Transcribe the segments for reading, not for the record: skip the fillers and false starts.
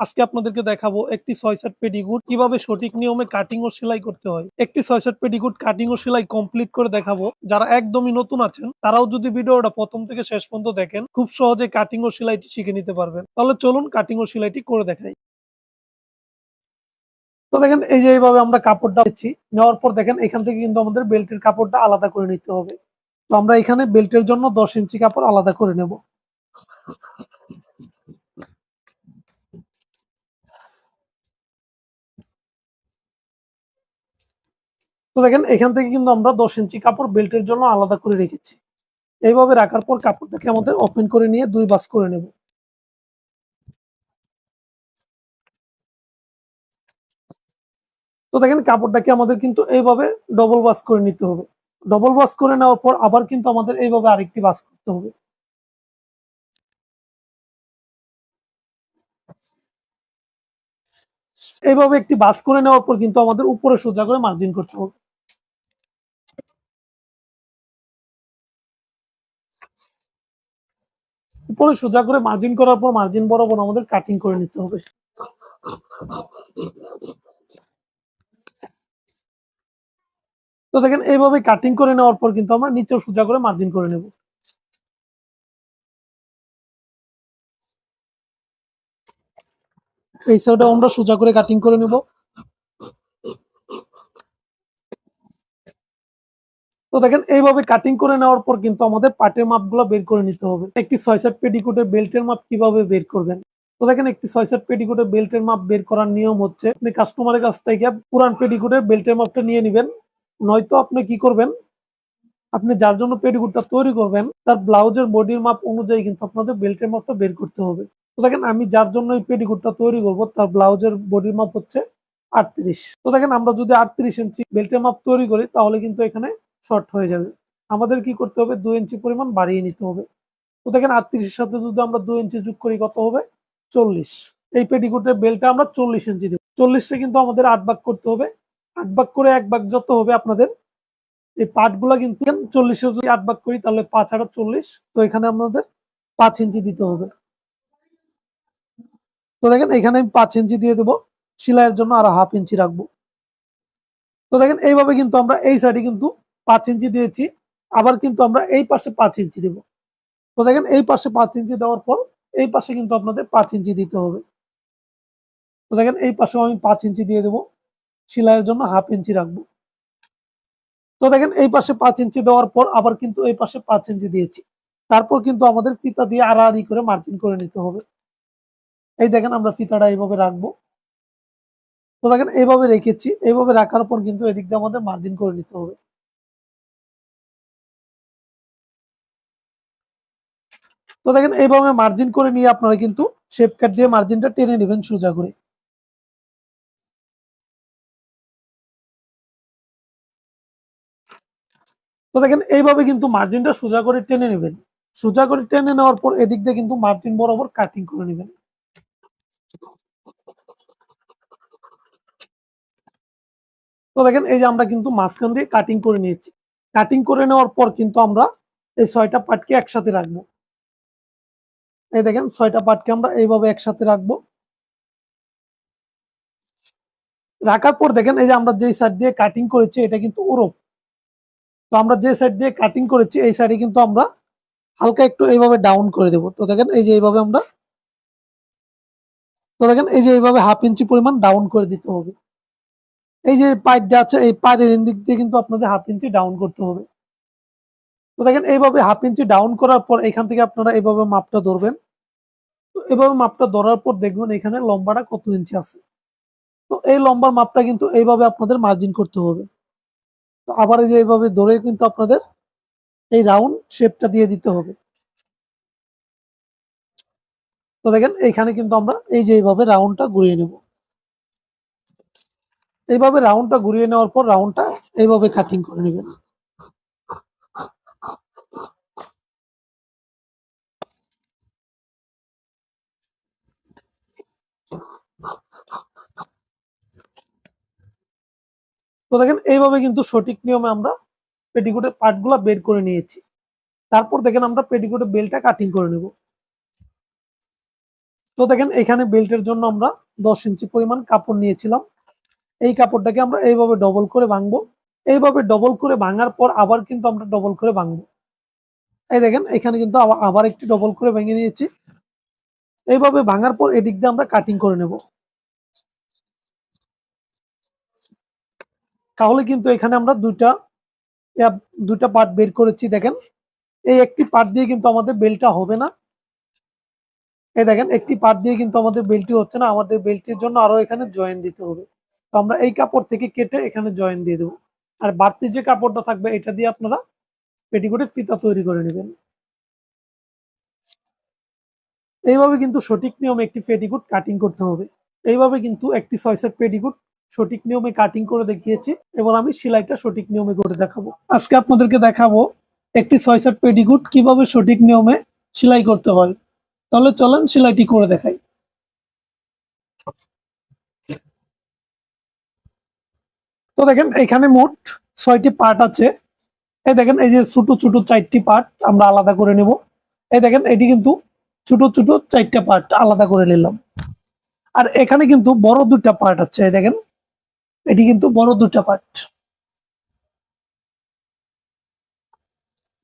আজকে আপনাদেরকে দেখাবো একটি ৬ সেট পেডিকুট কিভাবে সঠিক নিয়মে কাটিং ও সেলাই করতে হয়। একটি ৬ সেট পেডিকুট কাটিং ও সেলাই কমপ্লিট করে দেখাবো। যারা একদমই নতুন আছেন তারাও যদি ভিডিওটা প্রথম থেকে শেষ পর্যন্ত দেখেন, খুব সহজে কাটিং ও সেলাইটি শিখে নিতে পারবেন। তাহলে চলুন কাটিং ও সেলাইটি করে দেখাই। তো দেখেন এই যে এইভাবে আমরা কাপড়টা নিচ্ছি, নেওয়ার পর দেখেন এখান থেকে কিন্তু আমাদের বেল্টের কাপড়টা আলাদা করে নিতে হবে। তো আমরা এখানে বেল্টের জন্য ১০ ইঞ্চি কাপড় আলাদা করে নেব। তো দেখেন এখান থেকে কিন্তু আমরা ১০ ইঞ্চি কাপড় বেল্টের জন্য আলাদা করে রেখেছি। এইভাবে রাখার পর কাপড়টাকে আমাদের ওপেন করে নিয়ে ২ ভাঁজ করে নেব। তো দেখেন কাপড়টাকে আমাদের কিন্তু এইভাবে ডবল ভাঁজ করে নিতে হবে। ডবল ভাঁজ করে নেওয়ার পর আবার কিন্তু আমাদের এইভাবে আরেকটি ভাঁজ করতে হবে। এইভাবে একটি ভাঁজ করে নেওয়ার পর কিন্তু আমাদের উপরে সোজা করে মার্জিন করতে হবে। উপরে সোজা করে মার্জিন করার পর মার্জিন বরাবর আমাদের কাটিং করে নিতে হবে। তো দেখেন এইভাবে কাটিং করে নেওয়ার পর কিন্তু আমরা নিচেও সোজা করে মার্জিন করে নেব। এই সাইডে আমরা সোজা করে কাটিং করে নেব। তো দেখেন এইভাবে কাটিং করে নেওয়ার পর কিন্তু আমাদের পাটের মাপগুলো বের করে নিতে হবে। একটি ৬ সেট পেটিকোটের বেল্টের মাপ কিভাবে বের করবেন। তো দেখেন একটি ৬ সেট পেটিকোটের বেল্টের মাপ বের করার নিয়ম হচ্ছে, আপনি কাস্টমারের কাছ থেকে পুরান পেটিকোটের বেল্টের মাপটা নিয়ে নিবেন। নয়তো আপনি কি করবেন, আপনি যার জন্য পেটিকোটটা তৈরি করবেন তার ব্লাউজের বডির মাপ অনুযায়ী কিন্তু আপনাদের বেল্টের মাপটা বের করতে হবে। তো দেখেন আমি যার জন্য এই পেটিকোটটা তৈরি করব তার ব্লাউজের বডির মাপ হচ্ছে ৩৮। তো দেখেন আমরা যদি ৩৮ ইঞ্চি বেল্টের মাপ তৈরি করি তাহলে কিন্তু এখানে শর্ট হয়ে যাবে। আমাদের কি করতে হবে, ২ ইঞ্চি পরিমাণ বাড়িয়ে নিতে হবে। তো দেখেন ৩৮ এর সাথে যদি আমরা ২ ইঞ্চি যোগ করি কত হবে, ৪০। এই পেটিকোটের বেল্টে আমরা ৪০ ইঞ্চি দেব। ৪০টা কিন্তু আমাদের ৮ ভাগ করতে হবে। ৮ ভাগ করে ১ ভাগ যত হবে আপনাদের এই পার্টগুলা কিন্তু ৪০ এর যদি ৮ ভাগ করি তাহলে ৫ ৮ ৪০। তো এখানে আমাদের ৫ ইঞ্চি দিতে হবে। তো দেখেন এখানে আমি ৫ ইঞ্চি দিয়ে দেব, সেলাইয়ের জন্য আরো হাফ ইঞ্চি রাখবো। তো দেখেন এইভাবে কিন্তু আমরা এই সাইডে কিন্তু ৫ ইঞ্চি দিয়েছি, আবার কিন্তু আমরা এই পাশে ৫ ইঞ্চি দেব। তো দেখেন এই পাশে ৫ ইঞ্চি দেওয়ার পর এই পাশে কিন্তু আপনাদের ৫ ইঞ্চি দিতে হবে। তো দেখেন এই পাশেও আমি ৫ ইঞ্চি দিয়ে দেব, সেলাইয়ের জন্য হাফ ইঞ্চি রাখবো। তো দেখেন এই পাশে ৫ ইঞ্চি দেওয়ার পর আবার কিন্তু এই পাশে ৫ ইঞ্চি দিয়েছি। তারপর কিন্তু আমাদের ফিতা দিয়ে আড়াআড়ি করে মার্জিন করে নিতে হবে। এই দেখেন আমরা ফিতাটা এইভাবে রাখবো। তো দেখেন এইভাবে রেখেছি, এইভাবে রাখার পর কিন্তু এদিক দিয়ে আমাদের মার্জিন করে নিতে হবে। তো দেখেন এইভাবে মার্জিন করে নিয়ে আপনারা কিন্তু শেপ কাট দিয়ে মার্জিনটা টেনে নেবেন সোজা করে। তো দেখেন এইভাবে কিন্তু মার্জিনটা সোজা করে টেনে নেবেন। সোজা করে টেনে নেওয়ার পর এদিক দিয়ে কিন্তু মার্জিন বরাবর কাটিং করে নেবেন। তো দেখেন এই যে আমরা কিন্তু মাঝখান দিয়ে কাটিং করে নিয়েছি। কাটিং করে নেওয়ার পর কিন্তু আমরা এই ৬টা পার্টকে একসাথে রাখবো। এই দেখেন ৬টা পার্টকে আমরা এইভাবে একসাথে রাখবো। রাখার পর দেখেন এই যে আমরা যে সাইড দিয়ে কাটিং করেছি এটা কিন্তু ওরপ। তো আমরা যে সাইড দিয়ে কাটিং করেছি এই সাইডে কিন্তু আমরা হালকা একটু এইভাবে ডাউন করে দেব। তো দেখেন এই যে এইভাবে আমরা, তো দেখেন এই যে এইভাবে হাফ ইঞ্চি পরিমাণ ডাউন করে দিতে হবে। এই যে পাইপটা আছে এই পায়ের দিক দিয়ে কিন্তু আপনাদের হাফ ইঞ্চি ডাউন করতে হবে। তো দেখেন এইভাবে হাফ ইঞ্চি ডাউন করার পর এখান থেকে আপনারা এইভাবে মাপটা ধরবেন। তো এভাবে মাপটা ধরার পর দেখবেন এখানে লম্বাটা কত ইঞ্চি আছে। তো এই লম্বার মাপটা কিন্তু এইভাবে আপনাদের মার্জিন করতে হবে। তো আবার এই যে এইভাবে ধরে কিন্তু আপনাদের এই রাউন্ড শেপটা দিয়ে দিতে হবে। তো দেখেন এইখানে কিন্তু আমরা এই যে এইভাবে রাউন্ডটা ঘুরিয়ে নেব। এইভাবে রাউন্ডটা ঘুরিয়ে নেওয়ার পর রাউন্ডটা এইভাবে কাটিং করে নেবেন। তো দেখেন এইভাবে কিন্তু সঠিক নিয়মে আমরা পেটিকোটের পার্টগুলো বের করে নিয়েছি। তারপর দেখেন আমরা পেটিকোটের বেলটা কাটিং করে নেব। তো দেখেন এখানে বেল্টের জন্য আমরা 10 ইঞ্চি পরিমাণ কাপড় নিয়েছিলাম। এই কাপড়টাকে আমরা এইভাবে ডবল করে ভাঙবো। এইভাবে ডবল করে ভাঙার পর আবার কিন্তু আমরা ডবল করে ভাঙবো। এই দেখেন এখানে কিন্তু আবার একটি ডবল করে ভেঙে নিয়েছি। এইভাবে ভাঙার পর এদিক দিয়ে আমরা কাটিং করে নেব। তাহলে কিন্তু এখানে আমরা দুইটা পার্ট বের করেছি। দেখেন এই একটি পার্ট দিয়ে কিন্তু আমাদের বেলটা হবে না। এই দেখেন একটি পার্ট দিয়ে কিন্তু আমাদের বেলটি হচ্ছে না, আমাদের বেলটির জন্য আরো এখানে জয়েন দিতে হবে। তো আমরা এই কাপড় থেকে কেটে এখানে জয়েন দিয়ে দেবো। আর বাড়তি যে কাপড়টা থাকবে এটা দিয়ে আপনারা পেটিকোটে ফিতা তৈরি করে নেবেন। এইভাবে কিন্তু সঠিক নিয়মে একটি পেটিকোট কাটিং করতে হবে। এইভাবে কিন্তু একটি 6 সেট পেটিকোট সঠিক নিয়মে কাটিং করে দেখিয়েছি। এবার আমি সেলাইটা সঠিক নিয়মে করে দেখাবো। আজকে আপনাদেরকে দেখাবো একটি 6 সেট পেটিকোট কিভাবে সঠিক নিয়মে সেলাই করতে হয়। তাহলে চলেন সেলাইটি করে দেখাই। তো দেখেন এখানে মোট 6টি পার্ট আছে। এই দেখেন এই যে ছোট ছোট 4টি পার্ট আমরা আলাদা করে নেব। এই দেখেন এটি কিন্তু ছোট ছোট 4টা পার্ট আলাদা করে নিলাম। আর এখানে কিন্তু বড় 2টা পার্ট আছে। এই দেখেন এটি কিন্তু বড় 2টা পার্ট।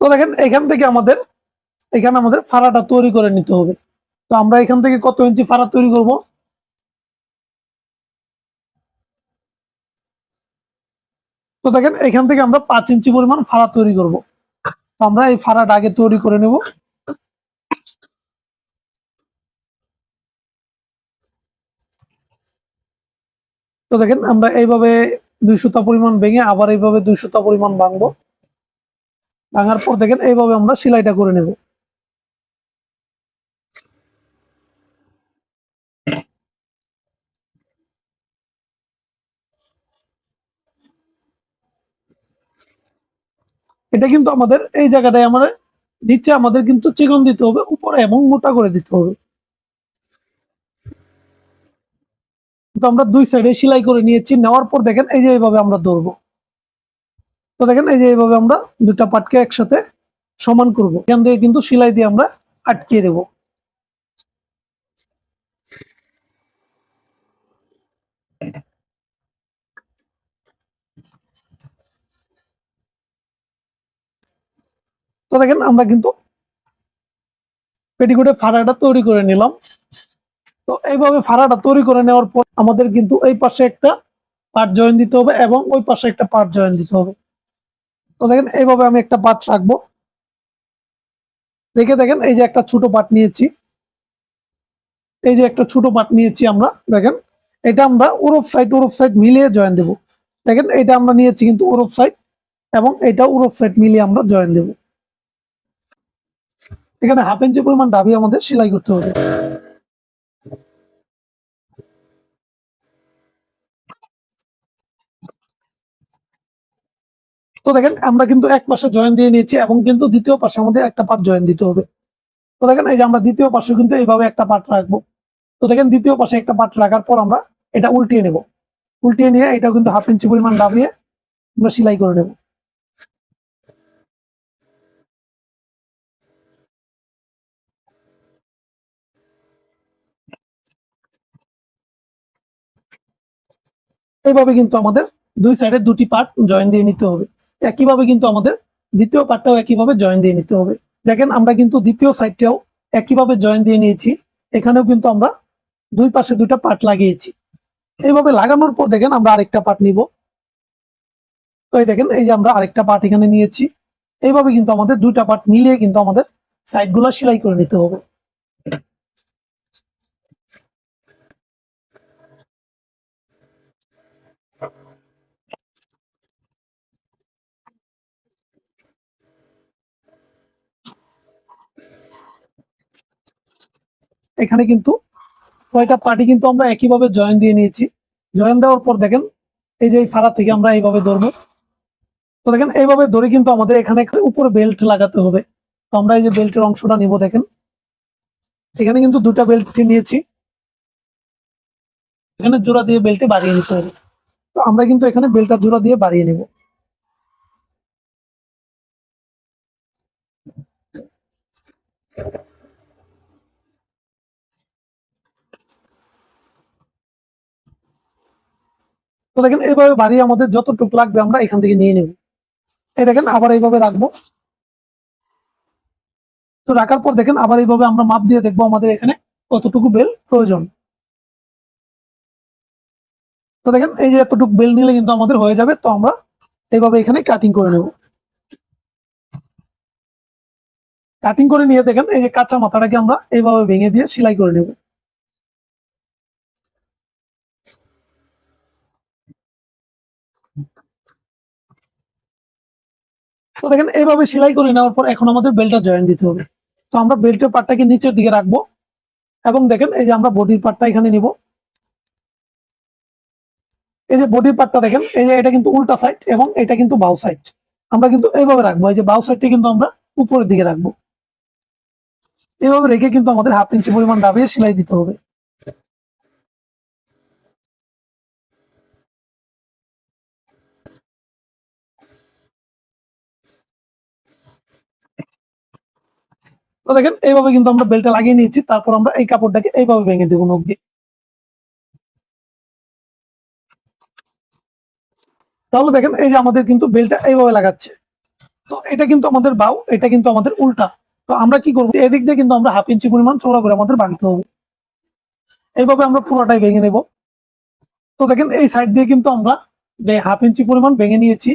তো দেখেন এখানে আমাদের ফাড়াটা তৈরি করে নিতে হবে। তো আমরা এখান থেকে কত ইঞ্চি ফাড়া তৈরি করব? তো দেখেন এখান থেকে আমরা 5 ইঞ্চি পরিমাণ ফাড়া তৈরি করব। তো আমরা এই ফাড়াটা আগে তৈরি করে নেব। তো দেখেন আমরা এইভাবে 2 সুতা পরিমাণ ভেঙে আবার এইভাবে 2 সুতা পরিমাণ ভাঙবো। ভাঙার পর দেখেন এইভাবে আমরা সেলাইটা করে নেব। এটা কিন্তু আমাদের এই জায়গাটায় আমরা নিচে আমাদের কিন্তু চিকন দিতে হবে, উপরে এবং মোটা করে দিতে হবে। তো আমরা 2 সাইডে সেলাই করে নিয়েছি। নেওয়ার পর দেখেন এই যে এইভাবে আমরা ধরবো। তো দেখেন এই যে এইভাবে আমরা 2টা পাটকে একসাথে সমান করব। এখান থেকে কিন্তু সেলাই দিয়ে আমরা আটকিয়ে দেব। তো দেখেন আমরা কিন্তু পেটিকোটে ফাড়াটা তৈরি করে নিলাম। তো এইভাবে ফাড়াটা তৈরি করে নেওয়ার পর আমাদের কিন্তু এই পাশে একটা পার্ট জয়েন দিতে হবে এবং ওই পাশে একটা পার্ট জয়েন দিতে হবে। তো দেখেন এইভাবে আমি একটা পার্ট রাখবো। রেখে দেখেন এই যে একটা ছোট পার্ট নিয়েছি। এই যে একটা ছোট পার্ট নিয়েছি আমরা। দেখেন এটা আমরা ওরফ সাইড মিলিয়ে জয়েন দেব। দেখেন এটা আমরা নিয়েছি কিন্তু ওরফ সাইড এবং এটা ওরফ সাইড মিলিয়ে আমরা জয়েন দেব। এখানে 1/2 ইঞ্চি পরিমাণ ডাবি আমাদের সেলাই করতে হবে। তো দেখেন আমরা কিন্তু এক পাশে জয়েন দিয়ে নিয়েছি এবং কিন্তু দ্বিতীয় পাশে আমাদের একটা পার্ট জয়েন দিতে হবে। তো দেখেন এই যে আমরা দ্বিতীয় পাশে কিন্তু এইভাবে একটা পার্ট রাখবো। তো দেখেন দ্বিতীয় পাশে একটা পার্ট রাখার পর আমরা এটা উল্টিয়ে নেব। উল্টিয়ে নিয়ে এটা কিন্তু 1/2 ইঞ্চি পরিমাণ ডাবিয়ে আমরা সেলাই করে নেব। এইভাবে কিন্তু আমাদের 2 সাইডে 2টি পার্ট জয়েন দিয়ে নিতে হবে। একইভাবে কিন্তু আমাদের দ্বিতীয় পার্টটাও একইভাবে জয়েন দিয়ে নিতে হবে। দেখেন আমরা কিন্তু দ্বিতীয় সাইডটাও একইভাবে জয়েন দিয়ে নিয়েছি। এখানেও কিন্তু আমরা 2 পাশে 2টা পার্ট লাগিয়েছি। এইভাবে লাগানোর পর দেখেন আমরা আরেকটা পার্ট নিব। তো এই দেখেন এই যে আমরা আরেকটা পার্ট এখানে নিয়েছি। এইভাবে কিন্তু আমাদের 2টা পার্ট মিলিয়ে কিন্তু আমাদের সাইড গুলা সেলাই করে নিতে হবে। এখানে কিন্তু 6টা পার্টি কিন্তু আমরা একইভাবে জয়েন দিয়ে নিয়েছি। জয়েন দেওয়ার পর দেখেন এই যে এই ফাড়া থেকে আমরা এইভাবে ধরবো। তো দেখেন এইভাবে ধরে কিন্তু আমাদের এখানে একটা উপরে বেল্ট লাগাতে হবে। তো আমরা এই যে বেল্টের অংশটা নিব। দেখেন এখানে কিন্তু 2টা বেল্ট নিয়েছি। এখানে জোড়া দিয়ে বেল্টে বাড়িয়ে নিতে হবে। তো আমরা কিন্তু এখানে বেল্টটা জোড়া দিয়ে বাড়িয়ে নেব। তো দেখেন এইভাবে বাড়িয়ে আমাদের যতটুকু লাগবে আমরা এখান থেকে নিয়ে নেব। এই দেখেন আবার এইভাবে রাখবো। তো রাখার পর দেখেন আবার এইভাবে আমরা মাপ দিয়ে দেখবো আমাদের এখানে কতটুকু বেল প্রয়োজন। তো দেখেন এই যে এতটুকু বেল নিলে কিন্তু আমাদের হয়ে যাবে। তো আমরা এইভাবে এখানে কাটিং করে নেব। কাটিং করে নিয়ে দেখেন এই যে কাঁচা মাথাটাকে আমরা এইভাবে ভেঙে দিয়ে সেলাই করে নেব। তো দেখেন এইভাবে সেলাই করে নেওয়ার পর এখন আমাদের বেল্টটা জয়েন দিতে হবে। তো আমরা বেল্টের পার্টটাকে নিচের দিকে রাখবো এবং দেখেন এই যে আমরা বডির পার্টটা এখানে নিব। এই যে বডির পার্টটা দেখেন এই যে এটা কিন্তু উল্টা সাইড এবং এটা কিন্তু বাউ সাইড। আমরা কিন্তু এইভাবে রাখবো। এই যে বাউ সাইডটা কিন্তু আমরা উপরের দিকে রাখবো। এইভাবে রেখে কিন্তু আমাদের 1/2 ইঞ্চি পরিমাণ দাবিয়ে সেলাই দিতে হবে। তো দেখেন এইভাবে কিন্তু আমরা বেল্টটা লাগিয়ে নিয়েছি। তারপর আমরা এই কাপড়টাকে এইভাবে ভেঙে দেবো নখ দিয়ে। তাহলে দেখেন এই যে আমাদের কিন্তু বেল্টটা এইভাবে লাগাচ্ছে। তো এটা কিন্তু আমাদের বাউ, এটা কিন্তু আমাদের উল্টা। তো আমরা কি করবো, এদিক দিয়ে কিন্তু আমরা 1/2 ইঞ্চি পরিমাণ চওড়া করে আমাদের ভাঙতে হবে। এইভাবে আমরা পুরোটাই ভেঙে নেব। তো দেখেন এই সাইড দিয়ে কিন্তু আমরা 1/2 ইঞ্চি পরিমাণ ভেঙে নিয়েছি।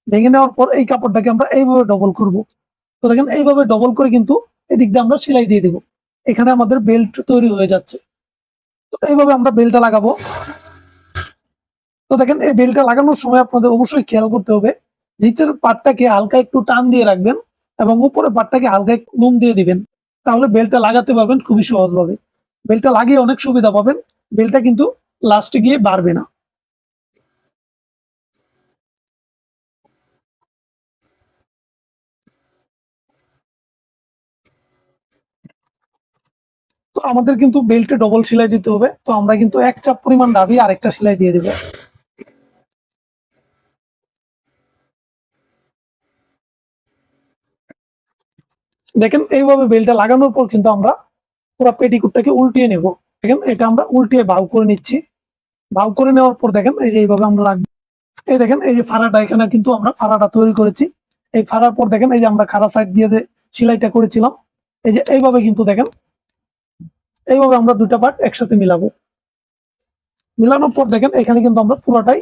ভেঙে নেওয়ার পর এই কাপড়টাকে আমরা এইভাবে ডবল করব। তো দেখেন এইভাবে ডবল করে কিন্তু এদিক দিয়ে আমরা সেলাই দিয়ে দেবো। এখানে আমাদের বেল্ট তৈরি হয়ে যাচ্ছে। তো এইভাবে আমরা বেল্টটা লাগাবো। তো দেখেন এই বেল্টটা লাগানোর সময় আপনাদের অবশ্যই খেয়াল করতে হবে, নিচের পাটটাকে হালকা একটু টান দিয়ে রাখবেন এবং উপরের পাটটাকে হালকা একটু নুন দিয়ে দিবেন। তাহলে বেল্টটা লাগাতে পারবেন খুবই সহজভাবে। বেল্টটা লাগিয়ে অনেক সুবিধা পাবেন। বেল্টটা কিন্তু লাস্টে গিয়ে বাড়বে না। তো আমাদের কিন্তু বেল্টে ডবল সেলাই দিতে হবে। তো আমরা কিন্তু এক চাপ পরিমাণ দাবি আরেকটা সেলাই দিয়ে দেবো। দেখেন এইভাবে বেল্টটা লাগানোর পর কিন্তু আমরা পুরো পেটিকুটটাকে উল্টিয়ে নেব। দেখেন এটা আমরা উল্টিয়ে বাউ করে নিচ্ছি। বাউ করে নেওয়ার পর দেখেন এই যে এইভাবে আমরা রাখবো। এই দেখেন এই যে ফাড়াটা, এখানে কিন্তু আমরা ফাড়াটা তৈরি করেছি। এই ফাড়ার পর দেখেন এই যে আমরা খাড়া সাইড দিয়ে যে সেলাইটা করেছিলাম, এই যে এইভাবে কিন্তু দেখেন এইভাবে আমরা দুটা পার্ট একসাথে মিলাবো। মিলানোর পর দেখেন এখানে কিন্তু আমরা পুরোটাই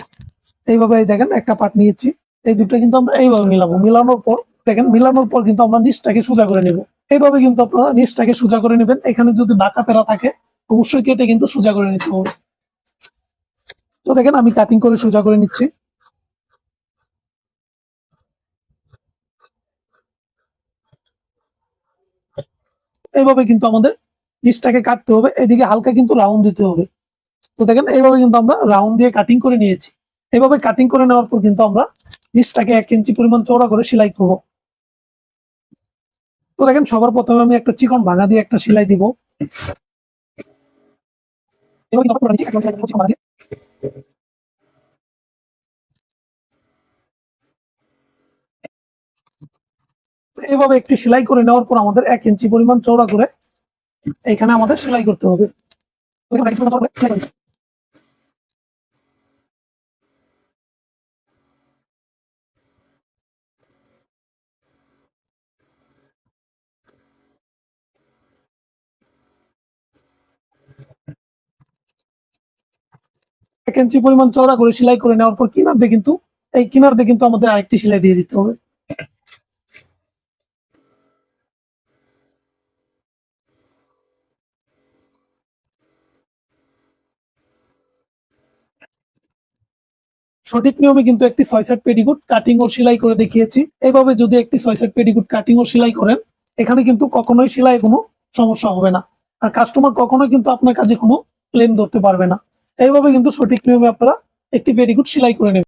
এইভাবে দেখেন একটা পার্ট নিয়েছি। এই দুটো কিন্তু আমরা এইভাবে মিলাবো। মিলানোর পর দেখেন মিলানোর পর কিন্তু আমরা নিচটাকে সোজা করে নেব। এইভাবে কিন্তু আপনারা নিচটাকে সোজা করে নেবেন। এখানে যদি বাঁকা তেরা থাকে অবশ্যই কেটে কিন্তু সোজা করে নিতে হবে। তো দেখেন আমি কাটিং করে সোজা করে নিচ্ছি। এইভাবে কিন্তু আমাদের নিচটাকে কাটতে হবে। এদিকে হালকা কিন্তু রাউন্ড দিতে হবে। তো দেখেন এইভাবে কিন্তু আমরা রাউন্ড দিয়ে কাটিং করে নিয়েছি। এইভাবে কাটিং করে নেওয়ার পর কিন্তু আমরা নিচটাকে 1 ইঞ্চি পরিমাণ চওড়া করে সেলাই করব। তো দেখেন সবার প্রথমে আমি একটা চিকন ভাঙা দিয়ে একটা সেলাই দিব। এভাবে কিন্তু আমরা করে নিচ্ছি। এখন সেলাই করব চিকন ভাঙা দিয়ে। এইভাবে একটি সেলাই করে নেওয়ার পর আমাদের 1 ইঞ্চি পরিমাণ চওড়া করে এখানে আমাদের সেলাই করতে হবে। তো দেখেন 1 ইঞ্চি পরিমাণ চওড়া করে সেলাই করে নিচ্ছি। 1 ইঞ্চি পরিমাণ চওড়া করে সেলাই করে নেওয়ার পর কিনার দিয়ে কিন্তু এই কিনার দিয়ে কিন্তু আমাদের আরেকটি সেলাই দিয়ে দিতে হবে। সঠিক নিয়মে কিন্তু একটি 6 সেট পেটিকোট কাটিং ও সেলাই করে দেখিয়েছি। এইভাবে যদি একটি 6 সেট পেটিকোট কাটিং ও সেলাই করেন, এখানে কিন্তু কখনোই সেলাই কোনো সমস্যা হবে না। আর কাস্টমার কখনোই কিন্তু আপনার কাছে কোনো ক্লেম ধরতে পারবে না। এইভাবে কিন্তু সঠিক নিয়মে আপনারা একটি পেটিকোট সেলাই করে নেবেন।